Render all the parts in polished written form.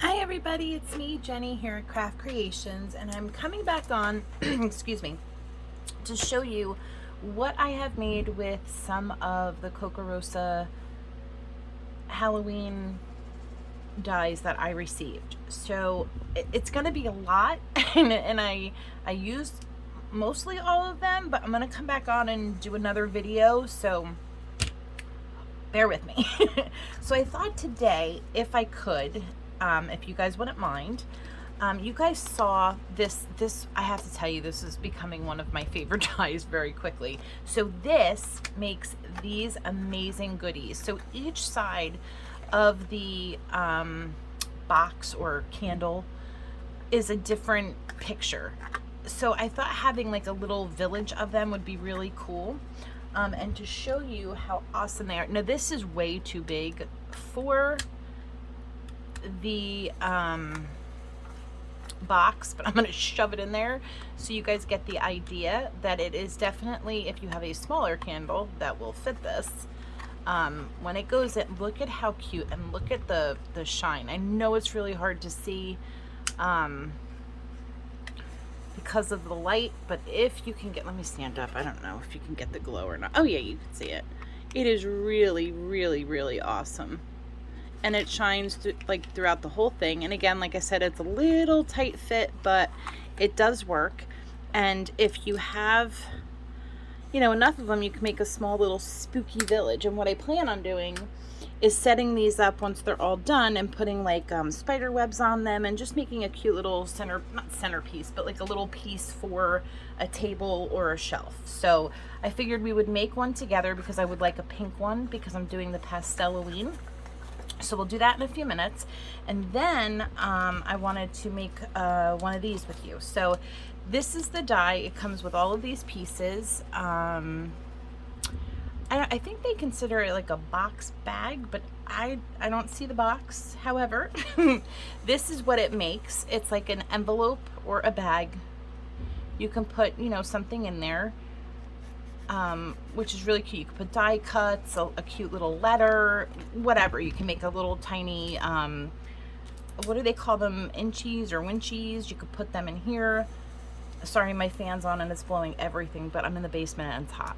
Hi everybody, it's me, Jenny, here at Craft Creations, and I'm coming back on, excuse me, to show you what I have made with some of the Kokorosa Halloween dies that I received. So it's going to be a lot, and I used mostly all of them, but I'm going to come back on and do another video, so bear with me. So I thought today, if I could, if you guys wouldn't mind, you guys saw this, I have to tell you, this is becoming one of my favorite dies very quickly. So this makes these amazing goodies. So each side of the box or candle is a different picture. So I thought having like a little village of them would be really cool. And to show you how awesome they are. Now this is way too big for the box, but I'm going to shove it in there so you guys get the idea that it is definitely, if you have a smaller candle, that will fit this. When it goes in, look at how cute, and look at the shine. I know it's really hard to see because of the light, but if you can get, let me stand up, I don't know if you can get the glow or not. Oh yeah, you can see it. It is really, really, really awesome. And it shines like throughout the whole thing. And again, like I said, it's a little tight fit, but it does work. And if you have, you know, enough of them, you can make a small little spooky village. And what I plan on doing is setting these up once they're all done and putting like spider webs on them and just making a cute little not centerpiece, but like a little piece for a table or a shelf. So I figured we would make one together because I would like a pink one because I'm doing the Pastelaween. So we'll do that in a few minutes. And then I wanted to make one of these with you. So this is the die. It comes with all of these pieces. I think they consider it like a box bag, but I don't see the box. However, this is what it makes. It's like an envelope or a bag. You can put, you know, something in there. Which is really cute. You can put die cuts, a cute little letter, whatever. You can make a little tiny, what do they call them? Inchies or winchies. You could put them in here. Sorry, my fan's on and it's blowing everything, but I'm in the basement and it's hot.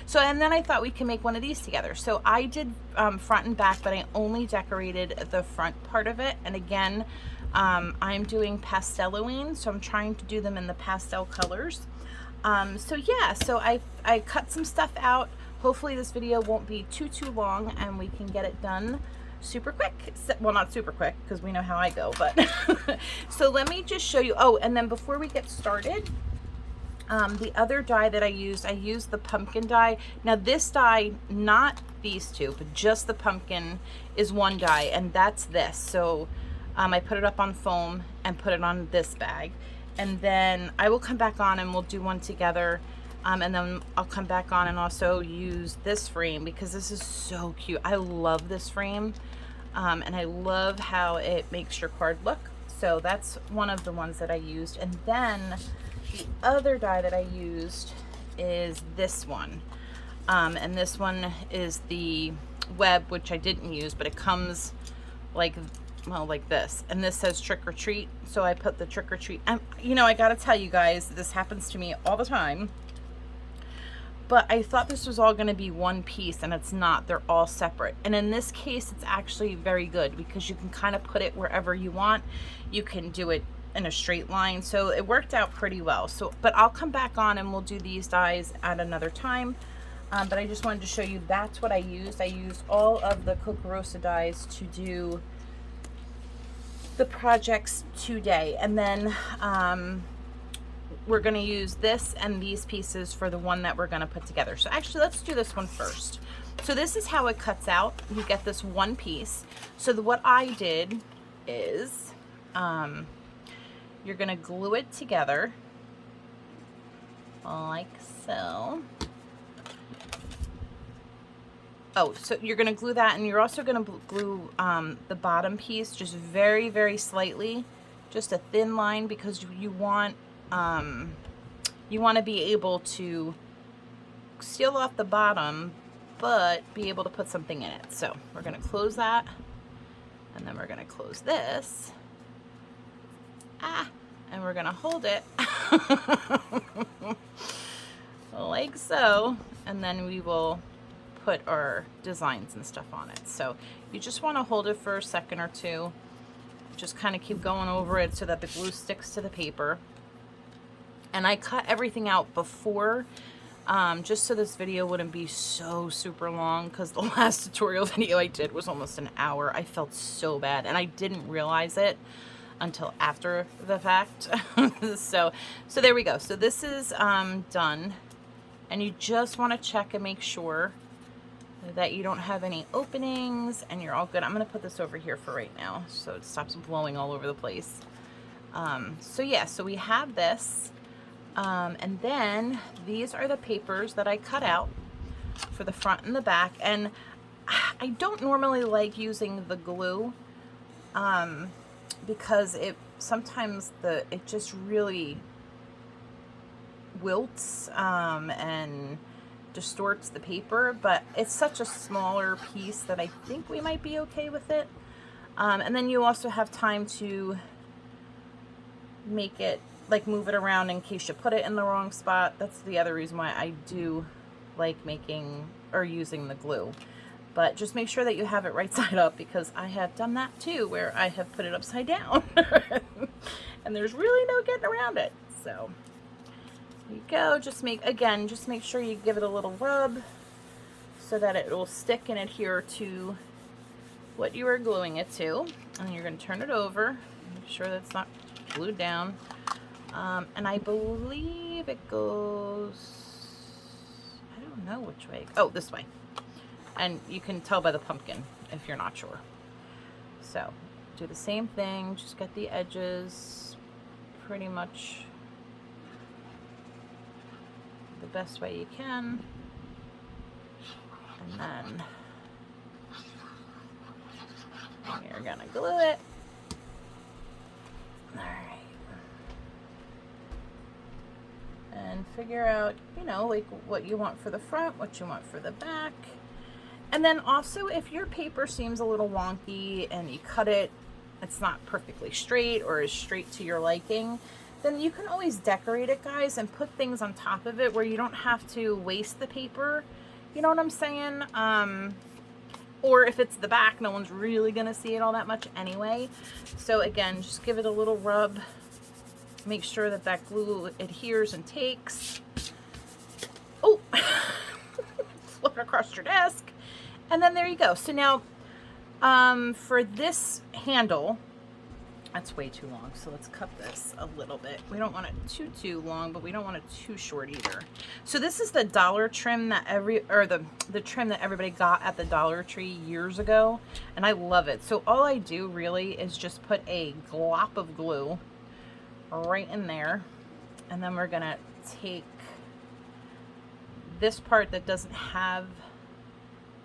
So, and then I thought we can make one of these together. So I did front and back, but I only decorated the front part of it. And again, I'm doing Pastelaween, so I'm trying to do them in the pastel colors. So yeah, so I cut some stuff out. Hopefully this video won't be too long and we can get it done super quick. Well, not super quick because we know how I go, but so let me just show you. Oh, and then before we get started, the other die that I used the pumpkin die. Now this die, not these two, but just the pumpkin is one die, and that's this. So I put it up on foam and put it on this bag. And then I will come back on and we'll do one together. And then I'll come back on and also use this frame because this is so cute. I love this frame. And I love how it makes your card look. So that's one of the ones that I used. And then the other die that I used is this one. And this one is the web, which I didn't use, but it comes like, well, like this, and this says trick or treat, so I put the trick or treat. You know, I gotta tell you guys, this happens to me all the time, but I thought this was all gonna be one piece, and it's not. They're all separate. And in this case, it's actually very good because you can kind of put it wherever you want. You can do it in a straight line, so it worked out pretty well. So, but I'll come back on and we'll do these dies at another time. But I just wanted to show you that's what I used. I used all of the Kokorosa dies to do the projects today, and then we're going to use this and these pieces for the one that we're going to put together. So actually, let's do this one first. So this is how it cuts out. You get this one piece. So what I did is you're going to glue it together like so. Oh, so you're going to glue that, and you're also going to glue the bottom piece just very, very slightly, just a thin line, because you want to be able to seal off the bottom, but be able to put something in it. So we're going to close that And then we're gonna close this. And we're gonna hold it like so, and then we will put our designs and stuff on it. So you just want to hold it for a second or two, just kind of keep going over it so that the glue sticks to the paper. And I cut everything out before, just so this video wouldn't be so super long, because the last tutorial video I did was almost an hour. I felt so bad, and I didn't realize it until after the fact. so there we go. So this is done, and you just want to check and make sure that you don't have any openings and you're all good. I'm going to put this over here for right now so it stops blowing all over the place. So yeah, so we have this, and then these are the papers that I cut out for the front and the back. And I don't normally like using the glue because sometimes it just really wilts and distorts the paper, but it's such a smaller piece that I think we might be okay with it. And then you also have time to make it, like, move it around in case you put it in the wrong spot. That's the other reason why I do like making or using the glue. But just make sure that you have it right side up, because I have done that too, where I have put it upside down and there's really no getting around it. So there you go. Just make sure you give it a little rub so that it will stick and adhere to what you are gluing it to. And you're going to turn it over, make sure that's not glued down. And I believe it goes, I don't know which way. Oh, this way. And you can tell by the pumpkin if you're not sure. So do the same thing, just get the edges pretty much the best way you can. And then you're gonna glue it. All right. And figure out, you know, like what you want for the front, what you want for the back. And then also, if your paper seems a little wonky and you cut it, it's not perfectly straight or is straight to your liking, then you can always decorate it, guys, and put things on top of it where you don't have to waste the paper. You know what I'm saying? Or if it's the back, no one's really going to see it all that much anyway. So again, just give it a little rub. Make sure that that glue adheres and takes. Oh, flip it across your desk. And then there you go. So now for this handle, that's way too long. So let's cut this a little bit. We don't want it too long, but we don't want it too short either. So this is the dollar trim that the trim that everybody got at the Dollar Tree years ago. And I love it. So all I do really is just put a glop of glue right in there. And then we're going to take this part that doesn't have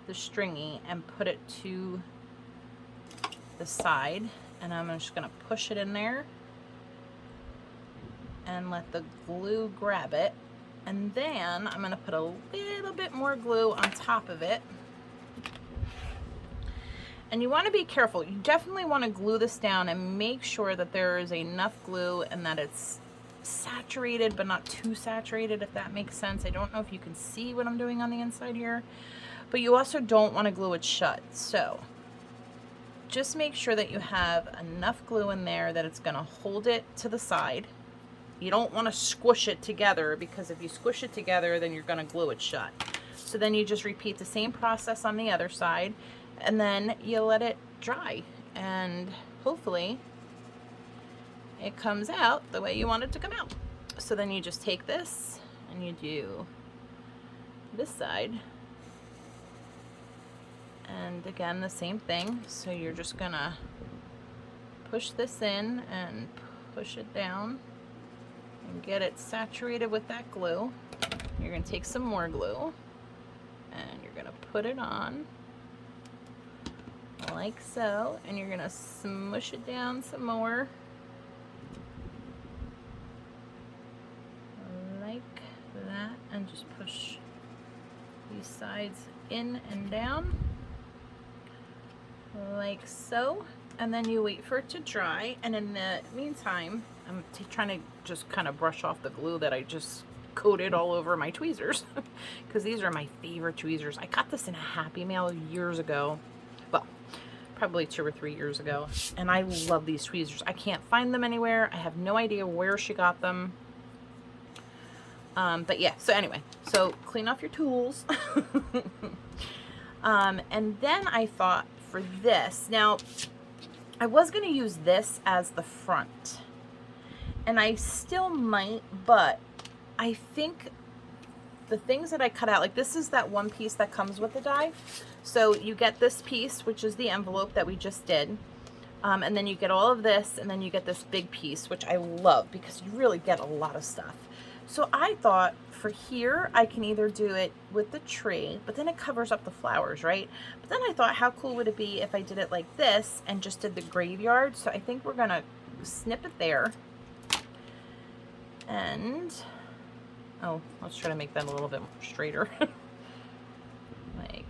the stringy and put it to the side, and I'm just going to push it in there and let the glue grab it, and then I'm going to put a little bit more glue on top of it. And you want to be careful. You definitely want to glue this down and make sure that there is enough glue and that it's saturated but not too saturated, if that makes sense. I don't know if you can see what I'm doing on the inside here, but you also don't want to glue it shut. So just make sure that you have enough glue in there that it's going to hold it to the side. You don't want to squish it together, because if you squish it together, then you're going to glue it shut. So then you just repeat the same process on the other side, and then you let it dry, and hopefully it comes out the way you want it to come out. So then you just take this and you do this side. And again, the same thing. So you're just gonna push this in and push it down and get it saturated with that glue. You're gonna take some more glue and you're gonna put it on like so, and you're gonna smush it down some more like that, and just push these sides in and down like so. And then you wait for it to dry, and in the meantime, I'm trying to just kind of brush off the glue that I just coated all over my tweezers, because these are my favorite tweezers. I got this in a Happy Mail years ago, well, probably 2 or 3 years ago, and I love these tweezers. I can't find them anywhere. I have no idea where she got them. But yeah, so anyway, so clean off your tools. And then I thought for this, now I was going to use this as the front, and I still might, but I think the things that I cut out, like this is that one piece that comes with the die. So you get this piece, which is the envelope that we just did. And then you get all of this, and then you get this big piece, which I love because you really get a lot of stuff. So I thought for here, I can either do it with the tree, but then it covers up the flowers, right? But then I thought, how cool would it be if I did it like this and just did the graveyard? So I think we're gonna snip it there. And, oh, let's try to make that a little bit straighter. Like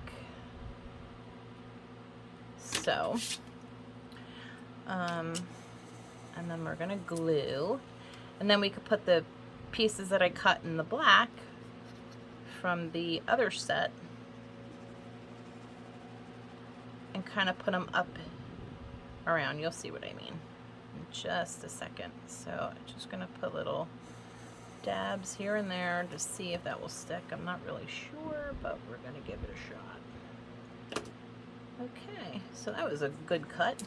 so. And then we're gonna glue. And then we could put the pieces that I cut in the black from the other set and kind of put them up around. You'll see what I mean in just a second. So I'm just gonna put little dabs here and there to see if that will stick. I'm not really sure, but we're gonna give it a shot. Okay, so that was a good cut,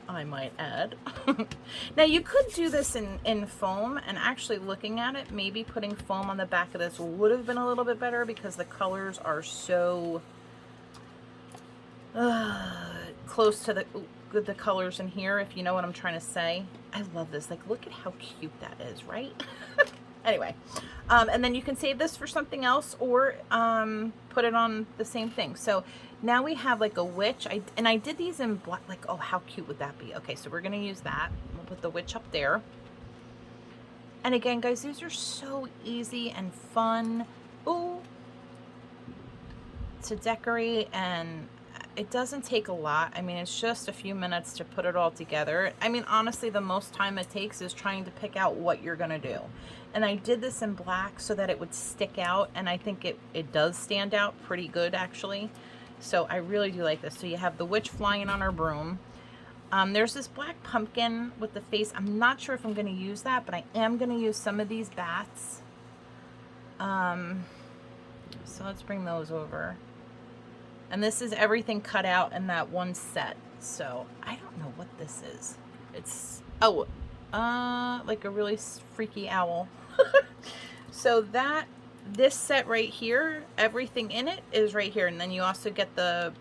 I might add. Now you could do this in foam, and actually looking at it, maybe putting foam on the back of this would have been a little bit better because the colors are so close to the colors in here, if you know what I'm trying to say. I love this. Like, look at how cute that is, right? Anyway, and then you can save this for something else, or put it on the same thing. So now we have like a witch. I did these in black. Like, oh, how cute would that be? Okay, so we're gonna use that. We'll put the witch up there. And again, guys, these are so easy and fun, ooh, to decorate, and it doesn't take a lot. I mean, it's just a few minutes to put it all together. I mean, honestly, the most time it takes is trying to pick out what you're gonna do. And I did this in black so that it would stick out, and I think it does stand out pretty good, actually. So I really do like this. So you have the witch flying on her broom. There's this black pumpkin with the face. I'm not sure if I'm gonna use that, but I am gonna use some of these bats. So let's bring those over. And this is everything cut out in that one set. So I don't know what this is. It's, oh, like a really freaky owl. So this set right here, everything in it is right here. And then you also get the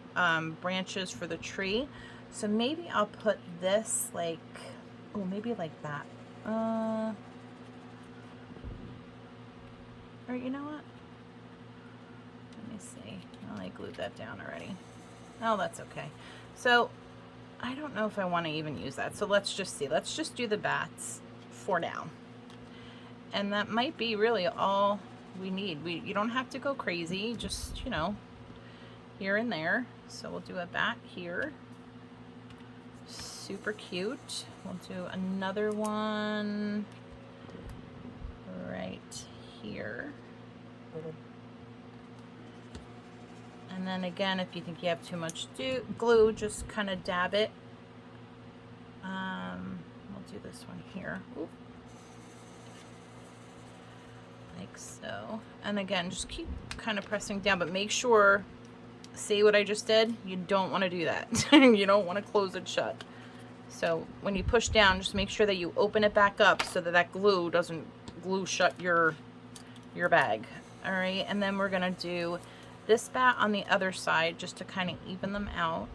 branches for the tree. So maybe I'll put this like, oh, maybe like that. Or you know what? Let me see. I glued that down already. Oh, that's okay. So I don't know if I want to even use that. So let's just see. Let's just do the bats for now. And that might be really all we need. You don't have to go crazy, just, you know, here and there. So we'll do a bat here. Super cute. We'll do another one right here. And then again, if you think you have too much glue, just kind of dab it. We'll do this one here. Oop. Like so. And again, just keep kind of pressing down, but make sure, see what I just did? You don't want to do that. You don't want to close it shut. So when you push down, just make sure that you open it back up so that that glue doesn't glue shut your bag. All right, and then we're gonna do this bat on the other side just to kind of even them out.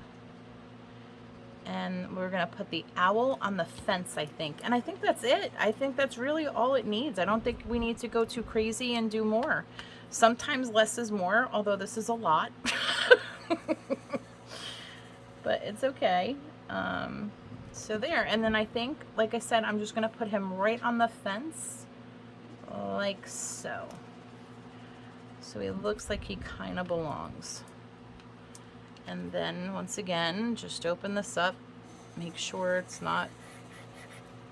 And we're gonna put the owl on the fence, I think. And I think that's it. I think that's really all it needs. I don't think we need to go too crazy and do more. Sometimes less is more, although this is a lot. But it's okay. So there, and then I think, like I said, I'm just gonna put him right on the fence, like so. So he looks like he kind of belongs. And then once again, just open this up Make sure it's not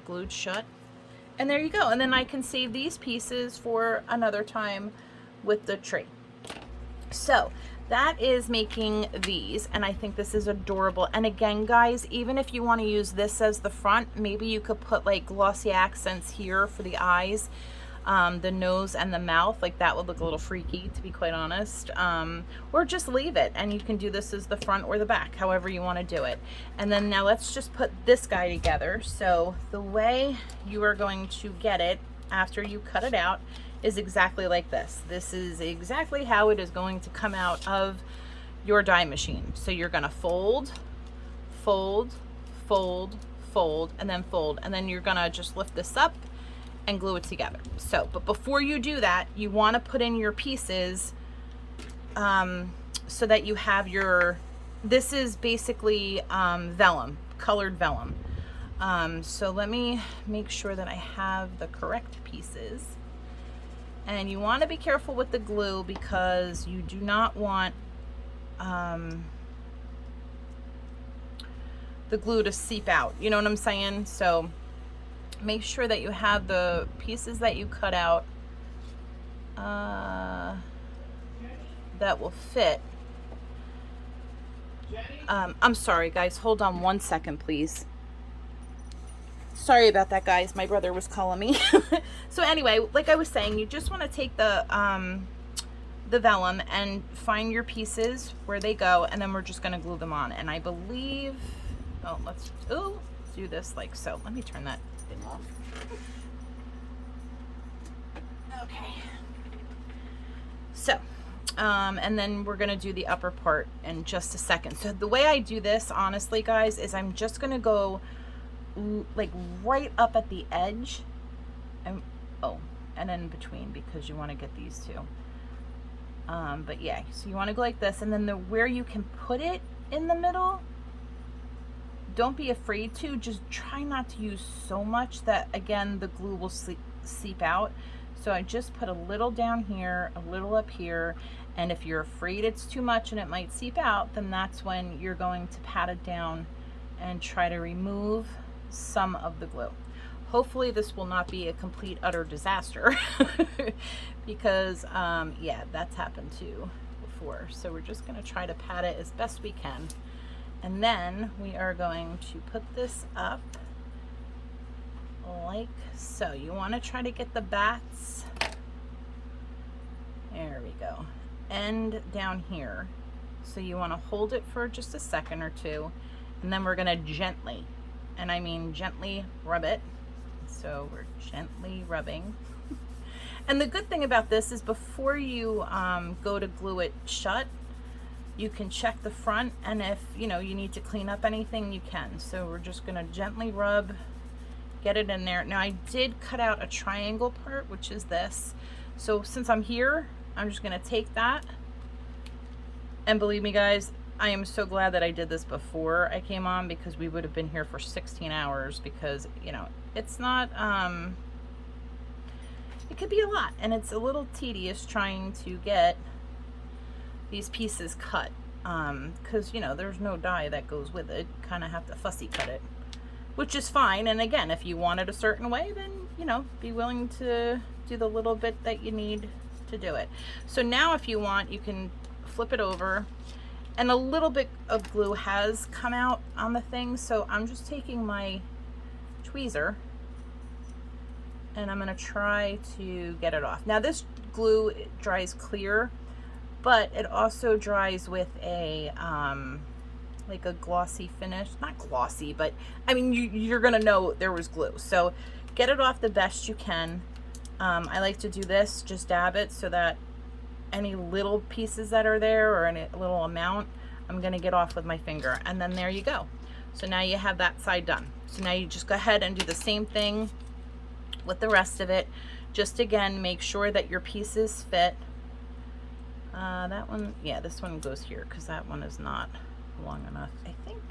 glued shut. And there you go. And then I can save these pieces for another time with the tree. So that is making these, and I think this is adorable. And again, guys, even if you want to use this as the front, maybe you could put like glossy accents here for the eyes, the nose and the mouth. Like that would look a little freaky, to be quite honest. Or just leave it, and you can do this as the front or the back, however you want to do it. And then now let's just put this guy together. So the way you are going to get it after you cut it out is exactly like this. This is exactly how it is going to come out of your die machine. So you're gonna fold, fold, fold, fold, and then fold, and then you're gonna just lift this up and glue it together. So, but before you do that, you wanna put in your pieces so that you have your, this is basically vellum, colored vellum. So let me make sure that I have the correct pieces. And you want to be careful with the glue because you do not want the glue to seep out. You know what I'm saying? So make sure that you have the pieces that you cut out that will fit. I'm sorry, guys. Hold on 1 second, please. Sorry about that, guys. My brother was calling me. So anyway, like I was saying, you just want to take the vellum and find your pieces where they go, and then we're just going to glue them on. And I believe, oh, let's do this like so. Let me turn that thing off. Okay. So, and then we're going to do the upper part in just a second. So the way I do this, honestly, guys, is I'm just going to go like right up at the edge and and then in between, because you want to get these two. But yeah, so you want to go like this, and then where you can put it in the middle, don't be afraid to, just try not to use so much that again the glue will seep out. So I just put a little down here, a little up here, and if you're afraid it's too much and it might seep out, then that's when you're going to pat it down and try to remove some of the glue. Hopefully this will not be a complete utter disaster because yeah, that's happened too before. So we're just going to try to pat it as best we can, and then we are going to put this up like so. You want to try to get the bats, there we go, end down here. So you want to hold it for just a second or two, and then we're going to gently, and I mean gently, rub it. So we're gently rubbing. And the good thing about this is before you go to glue it shut, you can check the front, and if you know you need to clean up anything, you can. So we're just going to gently rub, get it in there. Now I did cut out a triangle part, which is this. So since I'm here, I'm just going to take that, and believe me guys, I am so glad that I did this before I came on, because we would have been here for 16 hours, because you know it's not it could be a lot, and it's a little tedious trying to get these pieces cut, because you know there's no die that goes with it. Kind of have to fussy cut it, which is fine. And again, if you want it a certain way, then you know, be willing to do the little bit that you need to do it. So now if you want, you can flip it over, and a little bit of glue has come out on the thing, so I'm just taking my tweezer and I'm going to try to get it off. Now this glue dries clear, but it also dries with a like a glossy finish. Not glossy, but I mean you're going to know there was glue. So get it off the best you can. I like to do this, just dab it so that any little pieces that are there, or any little amount, I'm going to get off with my finger, and then there you go. So now you have that side done. So now you just go ahead and do the same thing with the rest of it. Just again, make sure that your pieces fit. That one, yeah, this one goes here because that one is not long enough, I think.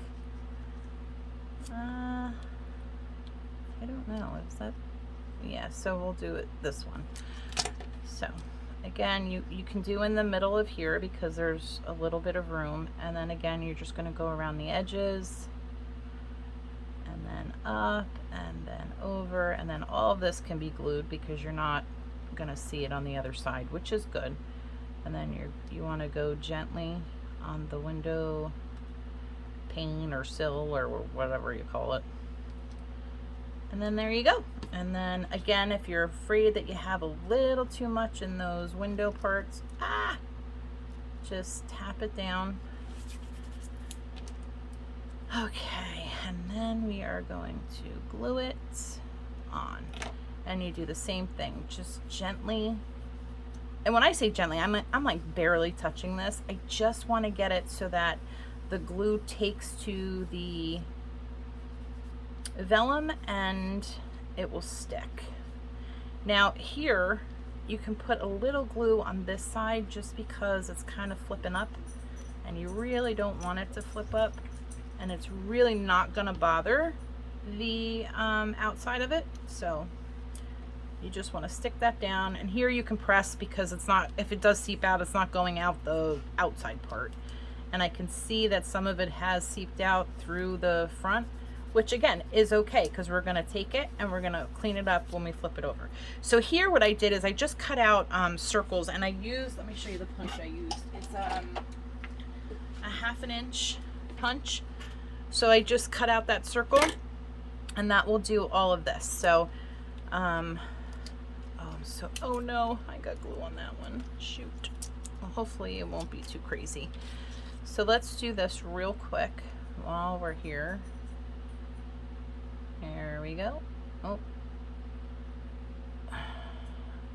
I don't know, is that, yeah, so we'll do it this one. So again, you can do in the middle of here because there's a little bit of room, and then again you're just going to go around the edges then up, and then over, and then all of this can be glued because you're not gonna see it on the other side, which is good. And then you want to go gently on the window pane or sill or whatever you call it. And then there you go. And then again, if you're afraid that you have a little too much in those window parts, just tap it down. Okay, and then we are going to glue it on. And you do the same thing, just gently. And when I say gently, I'm like barely touching this. I just want to get it so that the glue takes to the vellum and it will stick. Now here, you can put a little glue on this side just because it's kind of flipping up and you really don't want it to flip up, and it's really not gonna bother the outside of it. So you just want to stick that down, and here you can press because it's not, if it does seep out, it's not going out the outside part. And I can see that some of it has seeped out through the front, which again is okay because we're going to take it and we're going to clean it up when we flip it over. So here what I did is I just cut out circles, and I used, let me show you the punch I used. It's a 1/2 inch punch. So I just cut out that circle, and that will do all of this. So oh no, I got glue on that one. Shoot. Well, hopefully it won't be too crazy. So let's do this real quick while we're here. There we go. Oh,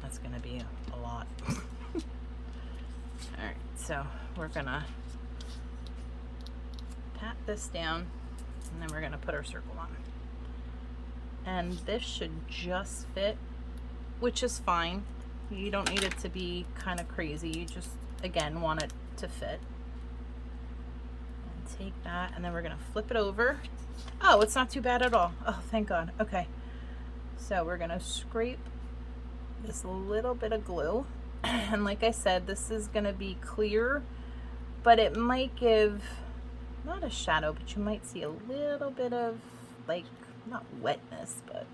that's gonna be a lot. All right, so we're gonna pat this down, and then we're gonna put our circle on. And this should just fit, which is fine. You don't need it to be kind of crazy. You just, again, want it to fit. And take that, and then we're gonna flip it over. Oh, it's not too bad at all. Oh, thank God. Okay. So we're gonna scrape this little bit of glue. And like I said, this is gonna be clear, but it might give, not a shadow, but you might see a little bit of, like, not wetness, but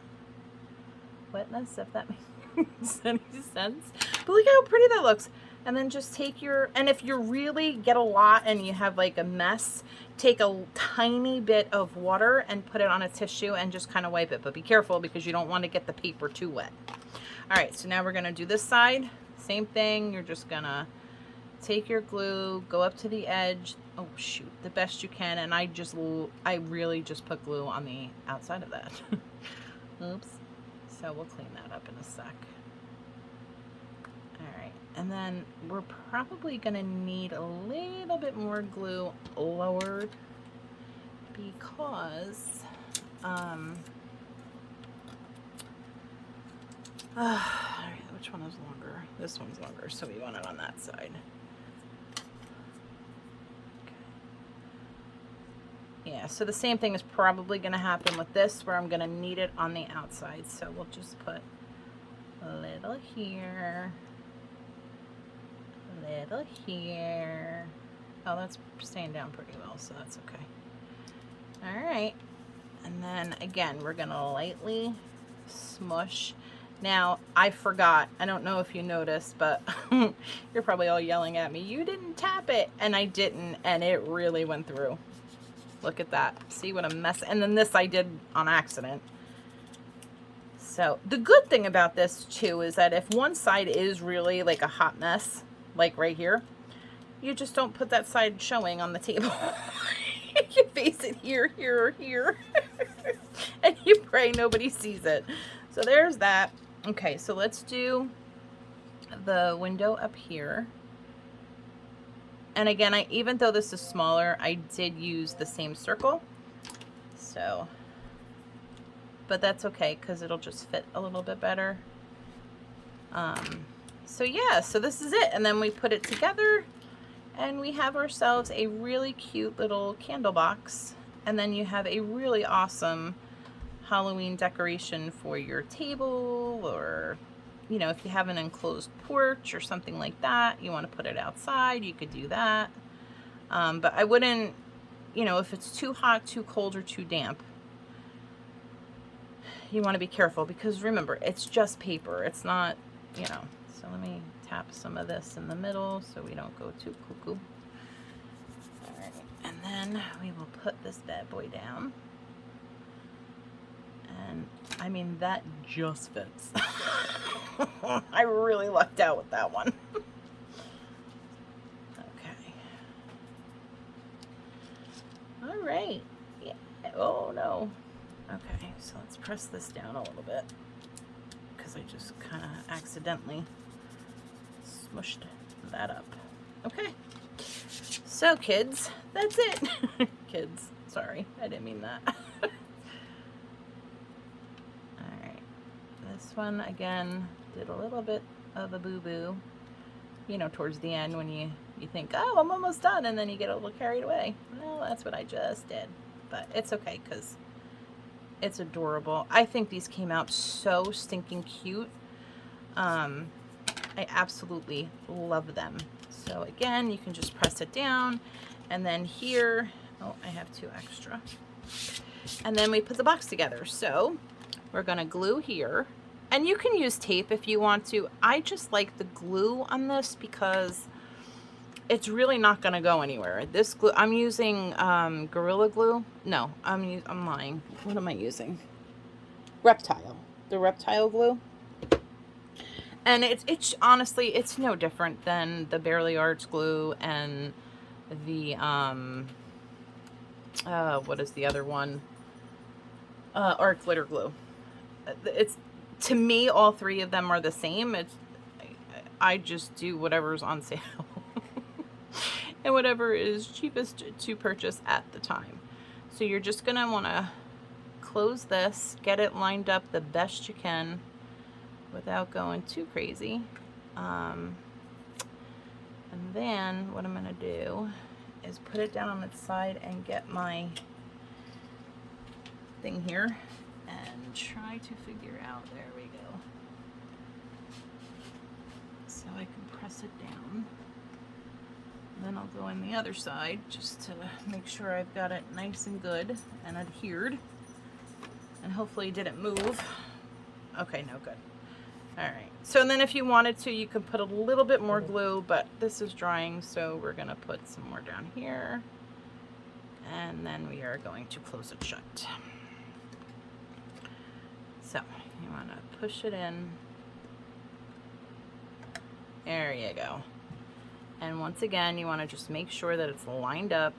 wetness, if that makes any sense. But look how pretty that looks. And then just take your, and if you really get a lot and you have like a mess, take a tiny bit of water and put it on a tissue and just kind of wipe it. But be careful because you don't want to get the paper too wet. All right, so now we're gonna do this side. Same thing, you're just gonna take your glue, go up to the edge. Oh shoot, the best you can. And I really just put glue on the outside of that. Oops. So we'll clean that up in a sec. All right, and then we're probably gonna need a little bit more glue lowered because all right, which one is longer? This one's longer, so we want it on that side. Yeah, so the same thing is probably going to happen with this, where I'm going to need it on the outside. So we'll just put a little here, a little here. Oh, that's staying down pretty well, so that's okay. All right, and then again, we're going to lightly smush. Now, I forgot, I don't know if you noticed, but you're probably all yelling at me, you didn't tap it, and I didn't, and it really went through. Look at that. See what a mess. And then this I did on accident. So the good thing about this too is that if one side is really like a hot mess, like right here, you just don't put that side showing on the table. You face it here, here, or here. And you pray nobody sees it. So there's that. Okay, so let's do the window up here. And again, even though this is smaller, I did use the same circle. So, but that's okay because it'll just fit a little bit better. So yeah, so this is it. And then we put it together and we have ourselves a really cute little candle box. And then you have a really awesome Halloween decoration for your table, or you know, if you have an enclosed porch or something like that, you want to put it outside, you could do that. But I wouldn't, you know, if it's too hot, too cold, or too damp, you want to be careful because remember, it's just paper. It's not, you know. So let me tap some of this in the middle so we don't go too cuckoo. All right, and then we will put this bad boy down. And I mean, that just fits. I really lucked out with that one. Okay. All right. Yeah. Oh no. Okay, so let's press this down a little bit because I just kind of accidentally smushed that up. Okay. So kids, that's it. Kids, sorry, I didn't mean that. This one again did a little bit of a boo-boo, you know, towards the end when you think, oh, I'm almost done, and then you get a little carried away. Well, that's what I just did, but it's okay because it's adorable. I think these came out so stinking cute. I absolutely love them. So again, you can just press it down, and then here, oh, I have 2 extra, and then we put the box together. So we're gonna glue here. And you can use tape if you want to. I just like the glue on this because it's really not going to go anywhere. This glue, I'm using Gorilla Glue. No, I'm lying. What am I using? Reptile. The Reptile glue. And it's honestly, it's no different than the Barely Arts glue and the, what is the other one? Art Glitter glue. It's, to me, all 3 of them are the same. I just do whatever's on sale and whatever is cheapest to purchase at the time. So you're just gonna want to close this, get it lined up the best you can without going too crazy. And then what I'm gonna do is put it down on its side and get my thing here and try to figure out, there we go, so I can press it down. Then I'll go on the other side just to make sure I've got it nice and good and adhered, and hopefully it didn't move. Okay, no, good. All right, so then if you wanted to, you could put a little bit more glue, but this is drying, so we're gonna put some more down here, and then we are going to close it shut. So you want to push it in. There you go. And once again, you want to just make sure that it's lined up.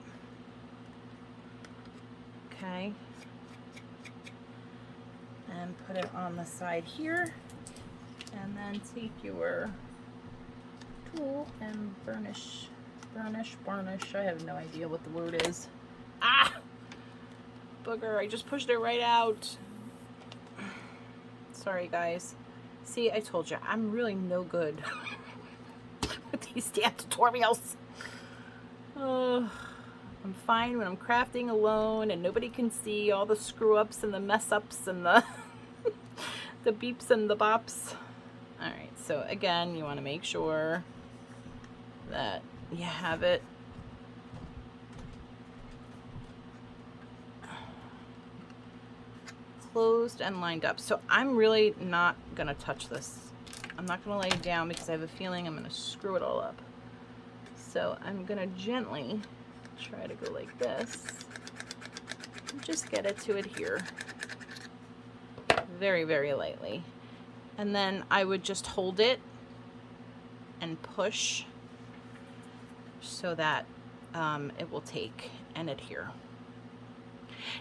Okay. And put it on the side here. And then take your tool and burnish. I have no idea what the word is. Ah! Booger, I just pushed it right out. Sorry guys. See, I told you, I'm really no good with these damn tutorials. I'm fine when I'm crafting alone and nobody can see all the screw ups and the mess ups and the the beeps and the bops. Alright, so again, you want to make sure that you have it closed and lined up. So I'm really not gonna touch this. I'm not gonna lay it down because I have a feeling I'm gonna screw it all up. So I'm gonna gently try to go like this and just get it to adhere very, very lightly. And then I would just hold it and push so that it will take and adhere.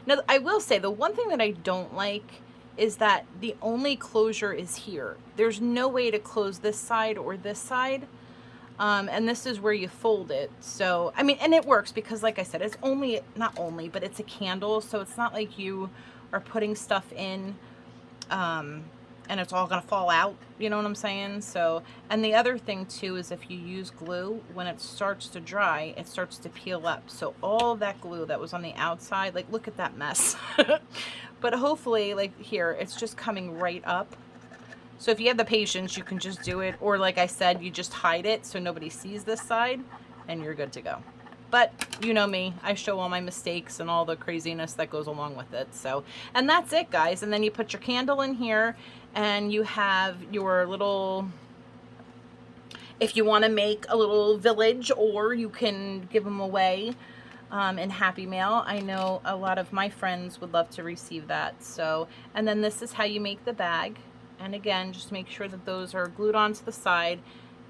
Now, I will say the one thing that I don't like is that the only closure is here. There's no way to close this side or this side. And this is where you fold it. So, I mean, and it works because like I said, it's only, not only, but it's a candle. So it's not like you are putting stuff in, and it's all gonna fall out, you know what I'm saying? So, and the other thing too is if you use glue, when it starts to dry, it starts to peel up. So all that glue that was on the outside, like look at that mess. But hopefully, like here, it's just coming right up. So if you have the patience, you can just do it, or like I said, you just hide it so nobody sees this side and you're good to go. But you know me, I show all my mistakes and all the craziness that goes along with it. So, and that's it, guys. And then you put your candle in here, and you have your little, if you want to make a little village, or you can give them away in Happy Mail. I know a lot of my friends would love to receive that. So, and then this is how you make the bag. And again, just make sure that those are glued onto the side,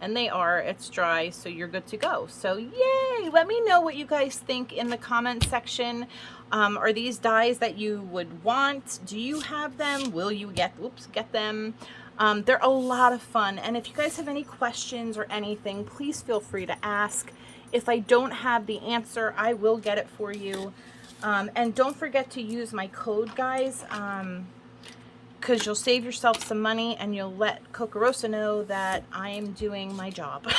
and they are. It's dry, so you're good to go. So yay! Let me know what you guys think in the comment section. Are these dies that you would want? Do you have them? Will you get them? They're a lot of fun, and if you guys have any questions or anything, please feel free to ask. If I don't have the answer, I will get it for you. And don't forget to use my code, guys, because you'll save yourself some money, and you'll let Kokorosa know that I am doing my job.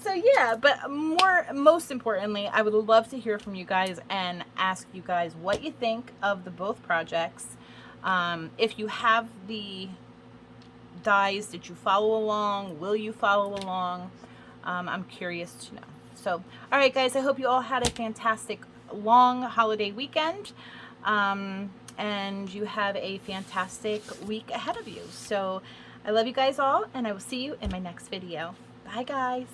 So yeah, but most importantly, I would love to hear from you guys and ask you guys what you think of the both projects. If you have the dies, did you follow along? Will you follow along? I'm curious to know. So, all right, guys, I hope you all had a fantastic long holiday weekend. And you have a fantastic week ahead of you. So I love you guys all, and I will see you in my next video. Bye, guys.